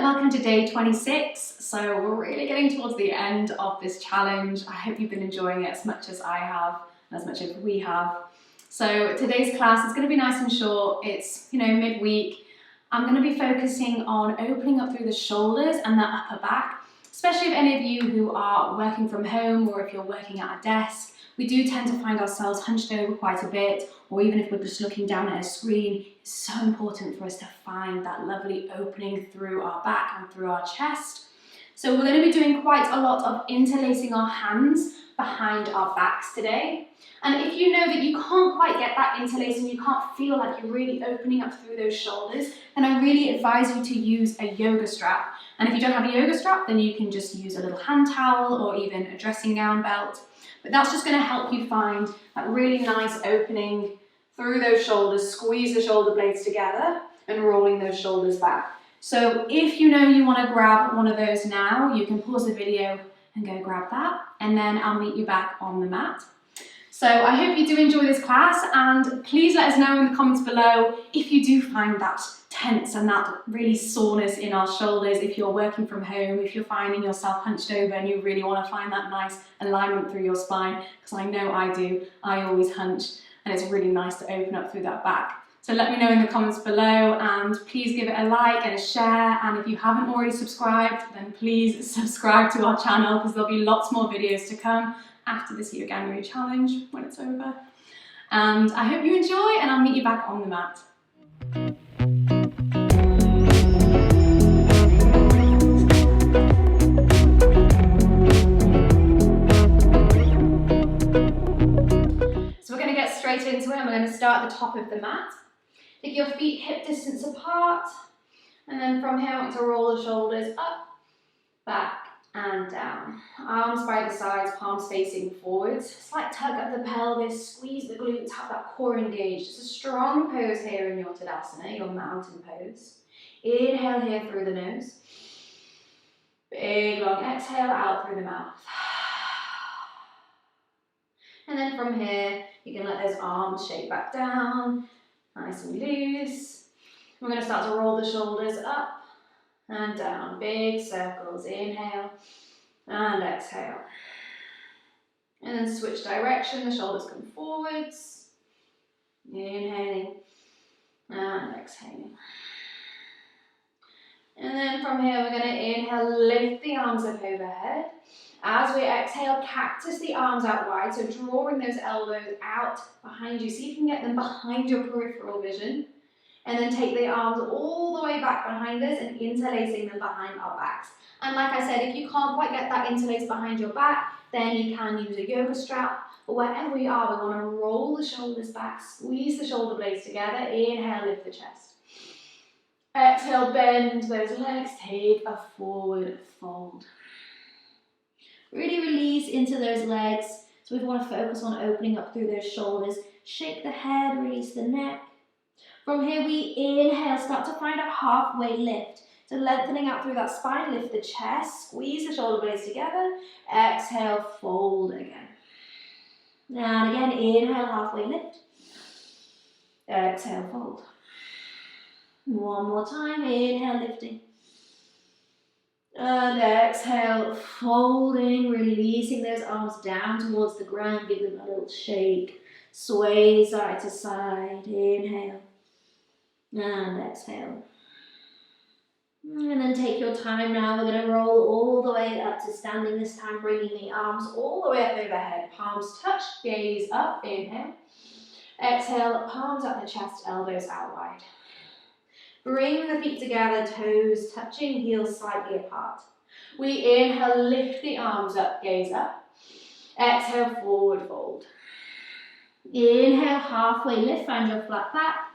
welcome to day 26. So we're really getting towards the end of this challenge. I hope you've been enjoying it as much as I have and as much as we have. So today's class is going to be nice and short. It's, midweek. I'm going to be focusing on opening up through the shoulders and the upper back, especially if any of you who are working from home or if you're working at a desk. We do tend to find ourselves hunched over quite a bit, or even if we're just looking down at a screen, it's so important for us to find that lovely opening through our back and through our chest. So we're going to be doing quite a lot of interlacing our hands behind our backs today. And if you know that you can't quite get that interlacing, you can't feel like you're really opening up through those shoulders, then I really advise you to use a yoga strap. And if you don't have a yoga strap, then you can just use a little hand towel or even a dressing gown belt. But that's just going to help you find that really nice opening through those shoulders, squeeze the shoulder blades together and rolling those shoulders back. So if you know you want to grab one of those now, you can pause the video and go grab that, and then I'll meet you back on the mat. So I hope you do enjoy this class, and please let us know in the comments below if you do find that tense and that really soreness in our shoulders, if you're working from home, if you're finding yourself hunched over and you really want to find that nice alignment through your spine, because I know I do. I always hunch, and it's really nice to open up through that back. So let me know in the comments below, and please give it a like and a share, and if you haven't already subscribed, then please subscribe to our channel, because there'll be lots more videos to come after this Yoganuary challenge when it's over. And I hope you enjoy, and I'll meet you back on the mat. So we're going to get straight into it, and we're going to start at the top of the mat. Take your feet hip distance apart, and then from here I want to roll the shoulders up, back and down. Arms by the sides, palms facing forwards. Slight tug of the pelvis, squeeze the glutes, have that core engaged. It's a strong pose here in your Tadasana, your mountain pose. Inhale here through the nose. Big long exhale out through the mouth. And then from here, you can let those arms shake back down, nice and loose. We're going to start to roll the shoulders up and down, big circles. Inhale and exhale. And then switch direction, the shoulders come forwards. Inhaling and exhaling. And then from here, we're going to inhale, lift the arms up overhead. As we exhale, cactus the arms out wide, so drawing those elbows out behind you. See if you can get them behind your peripheral vision. And then take the arms all the way back behind us and interlacing them behind our backs. And like I said, if you can't quite get that interlace behind your back, then you can use a yoga strap. But wherever we are, we want to roll the shoulders back, squeeze the shoulder blades together. Inhale, lift the chest. Exhale, bend those legs, take a forward fold. Really release into those legs. So we want to focus on opening up through those shoulders. Shake the head, release the neck. From here, we inhale, start to find a halfway lift. So lengthening out through that spine, lift the chest, squeeze the shoulder blades together. Exhale, fold again. And again, inhale, halfway lift. Exhale, fold. One more time, inhale, lifting. And exhale, folding, releasing those arms down towards the ground. Give them a little shake. Sway side to side. Inhale. And exhale. And then take your time now. We're going to roll all the way up to standing this time, bringing the arms all the way up overhead. Palms touch, gaze up. Inhale. Exhale, palms up the chest, elbows out wide. Bring the feet together, toes touching, heels slightly apart. We inhale, lift the arms up, gaze up. Exhale, forward fold. Inhale, halfway lift, find your flat back.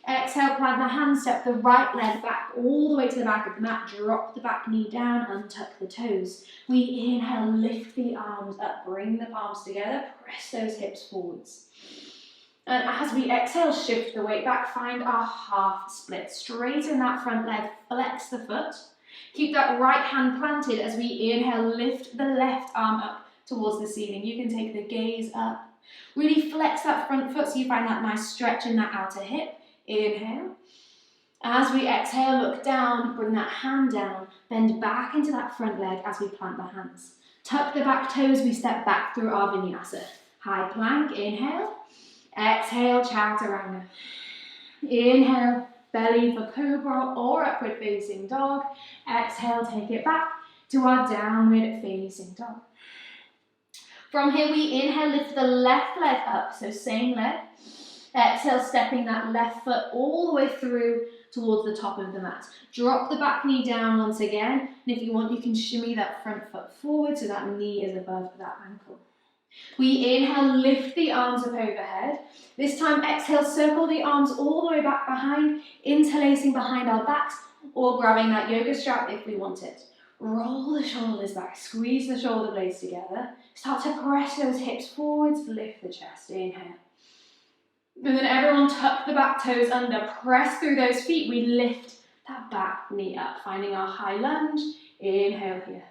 Exhale, plant the hands, step the right leg back all the way to the back of the mat. Drop the back knee down, untuck the toes. We inhale, lift the arms up, bring the palms together, press those hips forwards. And as we exhale, shift the weight back, find our half split. Straighten that front leg, flex the foot. Keep that right hand planted as we inhale, lift the left arm up towards the ceiling. You can take the gaze up. Really flex that front foot so you find that nice stretch in that outer hip. Inhale. As we exhale, look down, bring that hand down, bend back into that front leg as we plant the hands. Tuck the back toes, we step back through our vinyasa. High plank, inhale. Exhale, chaturanga. Inhale, belly for cobra or upward facing dog. Exhale, take it back to our downward facing dog. From here, we inhale, lift the left leg up, so same leg. Exhale, stepping that left foot all the way through towards the top of the mat. Drop the back knee down once again, and if you want, you can shimmy that front foot forward so that knee is above that ankle. We inhale, lift the arms up overhead. This time, exhale, circle the arms all the way back behind, interlacing behind our backs, or grabbing that yoga strap if we want it. Roll the shoulders back, squeeze the shoulder blades together. Start to press those hips forwards, lift the chest, inhale. And then everyone tuck the back toes under, press through those feet. We lift that back knee up, finding our high lunge. Inhale here.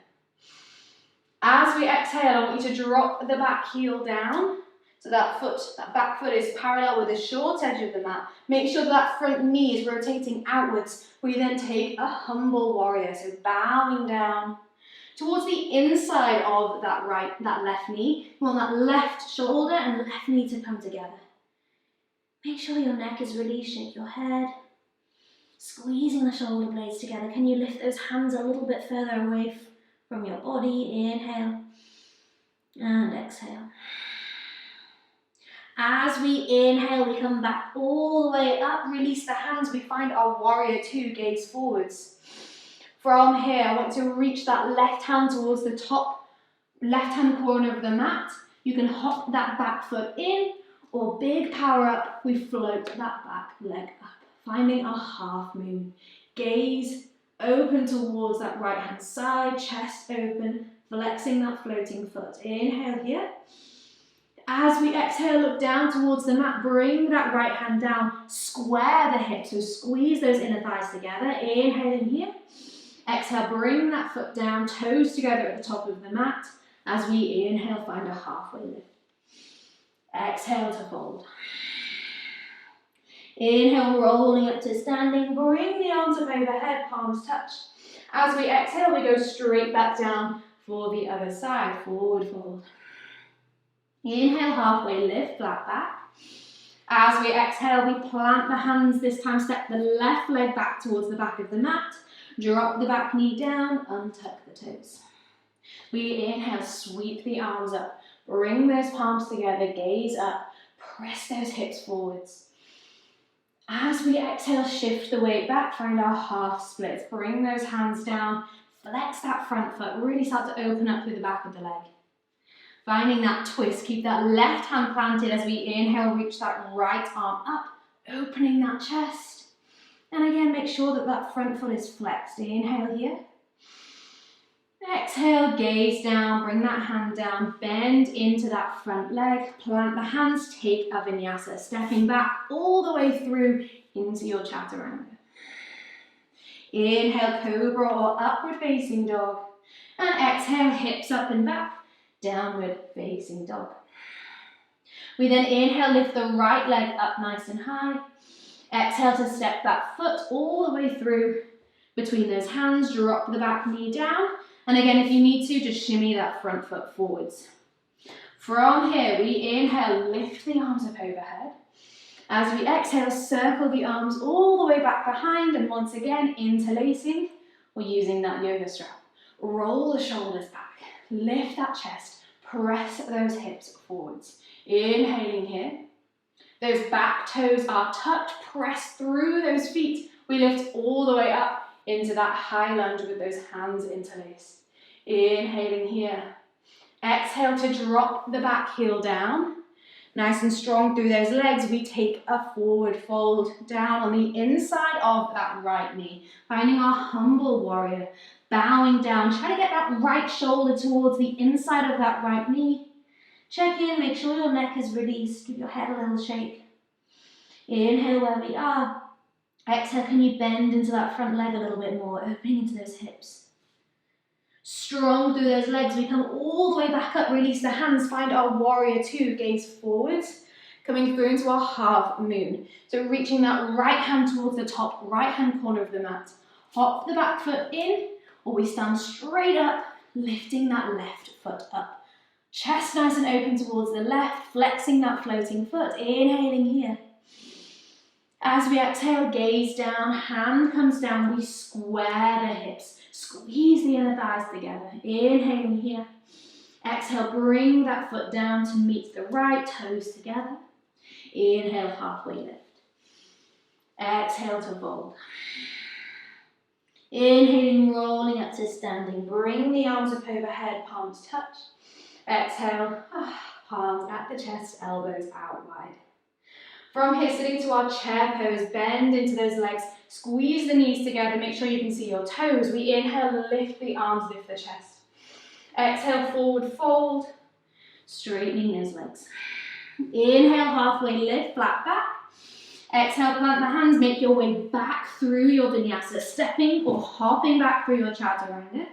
As we exhale, I want you to drop the back heel down. So that back foot is parallel with the short edge of the mat. Make sure that front knee is rotating outwards. We then take a humble warrior, so bowing down towards the inside of that left knee. You want that left shoulder and left knee to come together. Make sure your neck is released, shake your head. Squeezing the shoulder blades together. Can you lift those hands a little bit further away from your body? Inhale and exhale. As we inhale, we come back all the way up, release the hands, we find our warrior two, gaze forwards. From here, I want to reach that left hand towards the top left-hand corner of the mat. You can hop that back foot in, or big power up, we float that back leg up, finding our half moon. Gaze open towards that right hand side, chest open, flexing that floating foot. Inhale here. As we exhale, look down towards the mat, bring that right hand down, square the hips, so squeeze those inner thighs together. Inhale in here. Exhale, bring that foot down, toes together at the top of the mat. As we inhale, find a halfway lift. Exhale to fold. Inhale, rolling up to standing. Bring the arms up overhead, palms touch. As we exhale, we go straight back down for the other side. Forward fold. Inhale, halfway lift, flat back. As we exhale, we plant the hands. This time, step the left leg back towards the back of the mat. Drop the back knee down, untuck the toes. We inhale, sweep the arms up. Bring those palms together, gaze up, press those hips forwards. As we exhale, shift the weight back, find our half splits. Bring those hands down, flex that front foot, really start to open up through the back of the leg. Finding that twist, keep that left hand planted as we inhale, reach that right arm up, opening that chest. And again, make sure that that front foot is flexed. Inhale here. Exhale, gaze down, bring that hand down, bend into that front leg, plant the hands, take a vinyasa, stepping back all the way through into your chaturanga. Inhale, cobra or upward facing dog, and exhale, hips up and back, downward facing dog. We then inhale, lift the right leg up nice and high, exhale to step that foot all the way through between those hands, drop the back knee down. And again, if you need to, just shimmy that front foot forwards. From here, we inhale, lift the arms up overhead. As we exhale, circle the arms all the way back behind, and once again, interlacing, or using that yoga strap. Roll the shoulders back, lift that chest, press those hips forwards. Inhaling here. Those back toes are tucked, press through those feet. We lift all the way up into that high lunge with those hands interlaced. Inhaling here. Exhale to drop the back heel down. Nice and strong through those legs. We take a forward fold down on the inside of that right knee. Finding our humble warrior. Bowing down. Try to get that right shoulder towards the inside of that right knee. Check in. Make sure your neck is released. Give your head a little shake. Inhale where we are. Exhale, can you bend into that front leg a little bit more, opening into those hips. Strong through those legs, we come all the way back up, release the hands, find our warrior two, gaze forwards. Coming through into our half moon. So reaching that right hand towards the top right hand corner of the mat. Hop the back foot in, or we stand straight up, lifting that left foot up. Chest nice and open towards the left, flexing that floating foot, inhaling here. As we exhale, gaze down, hand comes down, we square the hips, squeeze the inner thighs together, inhaling here. Exhale, bring that foot down to meet the right toes together. Inhale, halfway lift. Exhale to fold. Inhaling, rolling up to standing. Bring the arms up overhead, palms touch. Exhale, palms at the chest, elbows out wide. From here, sitting to our chair pose, bend into those legs, squeeze the knees together, make sure you can see your toes. We inhale, lift the arms, lift the chest. Exhale, forward fold, straightening those legs. Inhale, halfway lift, flat back. Exhale, plant the hands, make your way back through your vinyasa, stepping or hopping back through your chaturanga.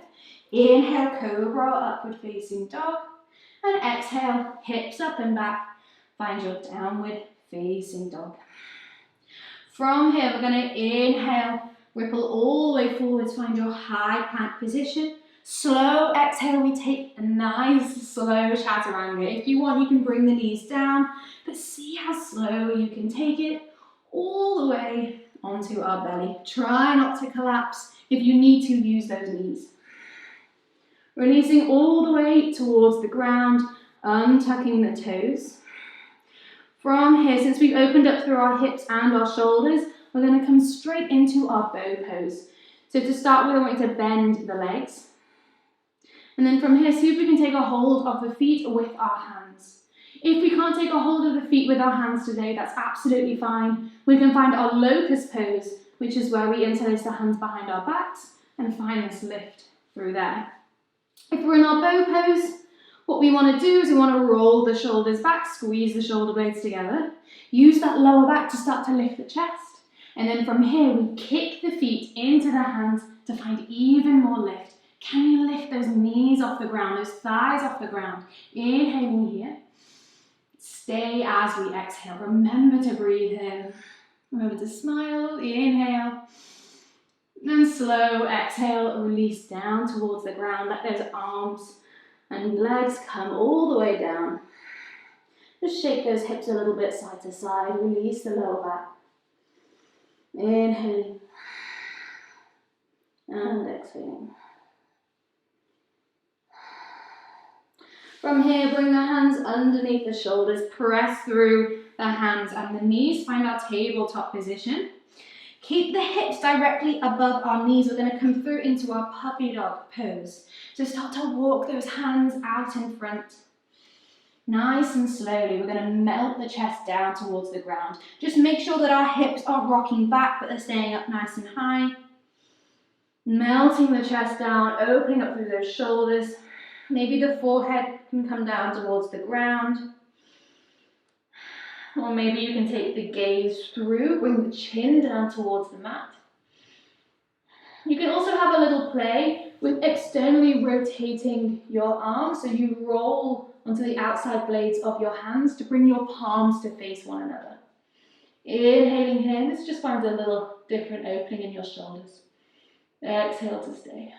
Inhale, cobra, upward facing dog. And exhale, hips up and back, find your downward facing dog. From here, we're going to inhale, ripple all the way forwards, find your high plank position. Slow exhale, we take a nice slow chaturanga. If you want, you can bring the knees down, but see how slow you can take it all the way onto our belly. Try not to collapse. If you need to, use those knees. Releasing all the way towards the ground, untucking the toes. From here, since we've opened up through our hips and our shoulders, we're going to come straight into our bow pose. So to start with, I want you to bend the legs. And then from here, see if we can take a hold of the feet with our hands. If we can't take a hold of the feet with our hands today, that's absolutely fine. We can find our locust pose, which is where we interlace the hands behind our backs and find this lift through there. If we're in our bow pose, what we want to do is we want to roll the shoulders back, squeeze the shoulder blades together. Use that lower back to start to lift the chest. And then from here, we kick the feet into the hands to find even more lift. Can you lift those knees off the ground, those thighs off the ground? Inhaling here. Stay as we exhale. Remember to breathe in. Remember to smile. Inhale. And slow exhale. Release down towards the ground. Let those arms and legs come all the way down. Just shake those hips a little bit side to side. Release the lower back. Inhaling. And exhaling. From here, bring the hands underneath the shoulders, press through the hands and the knees, find our tabletop position. Keep the hips directly above our knees. We're going to come through into our puppy dog pose. So start to walk those hands out in front. Nice and slowly, we're going to melt the chest down towards the ground. Just make sure that our hips aren't rocking back, but they're staying up nice and high. Melting the chest down, opening up through those shoulders. Maybe the forehead can come down towards the ground. Or maybe you can take the gaze through, bring the chin down towards the mat. You can also have a little play with externally rotating your arms. So you roll onto the outside blades of your hands to bring your palms to face one another. Inhaling here, this just finds a little different opening in your shoulders. Exhale to stay.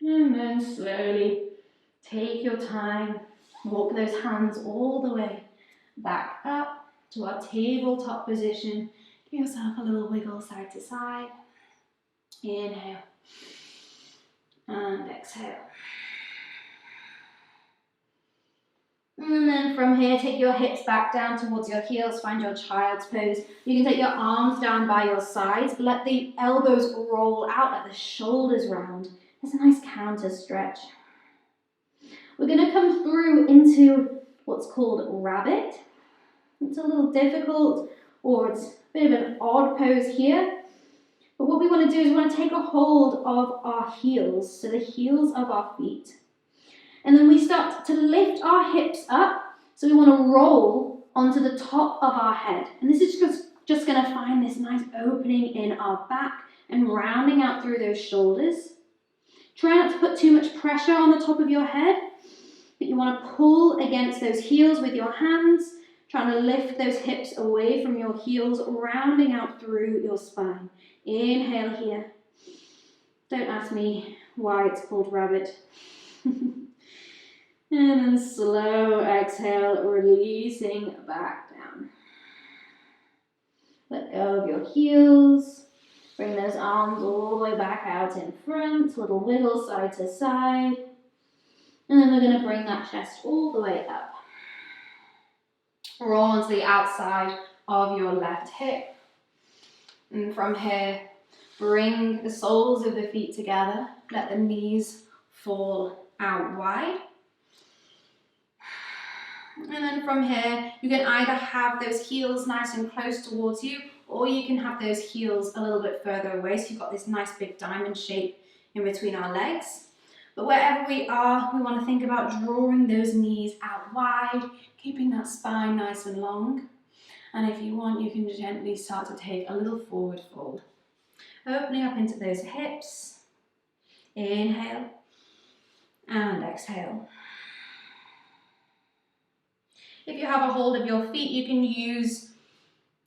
And then slowly take your time, walk those hands all the way back up to our tabletop position. Give yourself a little wiggle side to side. Inhale and exhale. And then from here, take your hips back down towards your heels, find your child's pose. You can take your arms down by your sides, let the elbows roll out, let the shoulders round. There's a nice counter stretch. We're going to come through into what's called rabbit. It's a little difficult, or it's a bit of an odd pose here. But what we want to do is we want to take a hold of our heels, so the heels of our feet. And then we start to lift our hips up, so we want to roll onto the top of our head. And this is just going to find this nice opening in our back and rounding out through those shoulders. Try not to put too much pressure on the top of your head, But you want to pull against those heels with your hands, trying to lift those hips away from your heels, rounding out through your spine. Inhale here. Don't ask me why it's called rabbit. And then slow exhale, releasing back down. Let go of your heels. Bring those arms all the way back out in front. Little wiggle side to side. And then we're going to bring that chest all the way up. Roll onto the outside of your left hip. And from here, bring the soles of the feet together. Let the knees fall out wide. And then from here, you can either have those heels nice and close towards you, or you can have those heels a little bit further away. So you've got this nice big diamond shape in between our legs. But wherever we are, we want to think about drawing those knees out wide, keeping that spine nice and long. And if you want, you can gently start to take a little forward fold. Opening up into those hips. Inhale and exhale. If you have a hold of your feet, you can use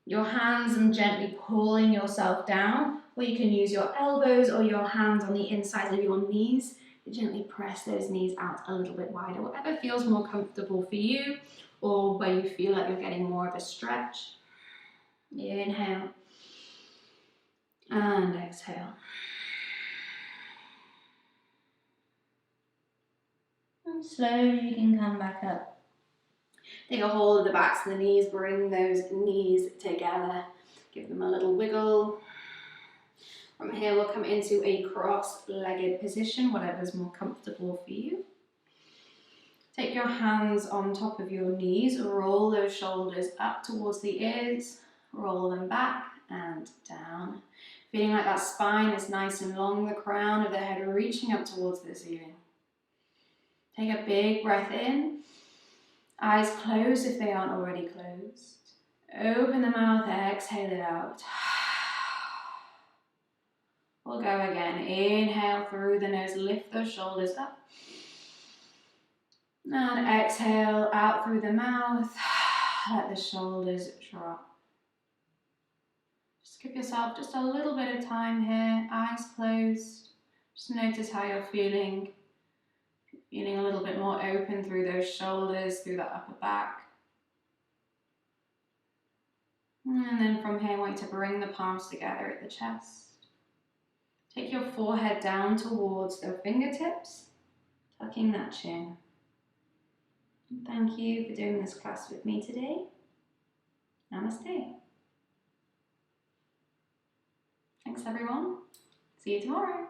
your hands and gently pulling yourself down, or you can use your elbows or your hands on the insides of your knees to gently press those knees out a little bit wider, whatever feels more comfortable for you, or where you feel like you're getting more of a stretch. Inhale and exhale. And slowly you can come back up. Take a hold of the backs of the knees, bring those knees together. Give them a little wiggle. From here we'll come into a cross-legged position, whatever's more comfortable for you. Take your hands on top of your knees, roll those shoulders up towards the ears, roll them back and down. Feeling like that spine is nice and long, the crown of the head reaching up towards the ceiling. Take a big breath in. Eyes closed if they aren't already closed. Open the mouth, exhale it out. We'll go again. Inhale through the nose, lift those shoulders up. And exhale out through the mouth. Let the shoulders drop. Just give yourself just a little bit of time here. Eyes closed. Just notice how you're feeling. Feeling a little bit more open through those shoulders, through that upper back. And then from here, I want you to bring the palms together at the chest. Take your forehead down towards the fingertips, tucking that chin. And thank you for doing this class with me today. Namaste. Thanks everyone. See you tomorrow.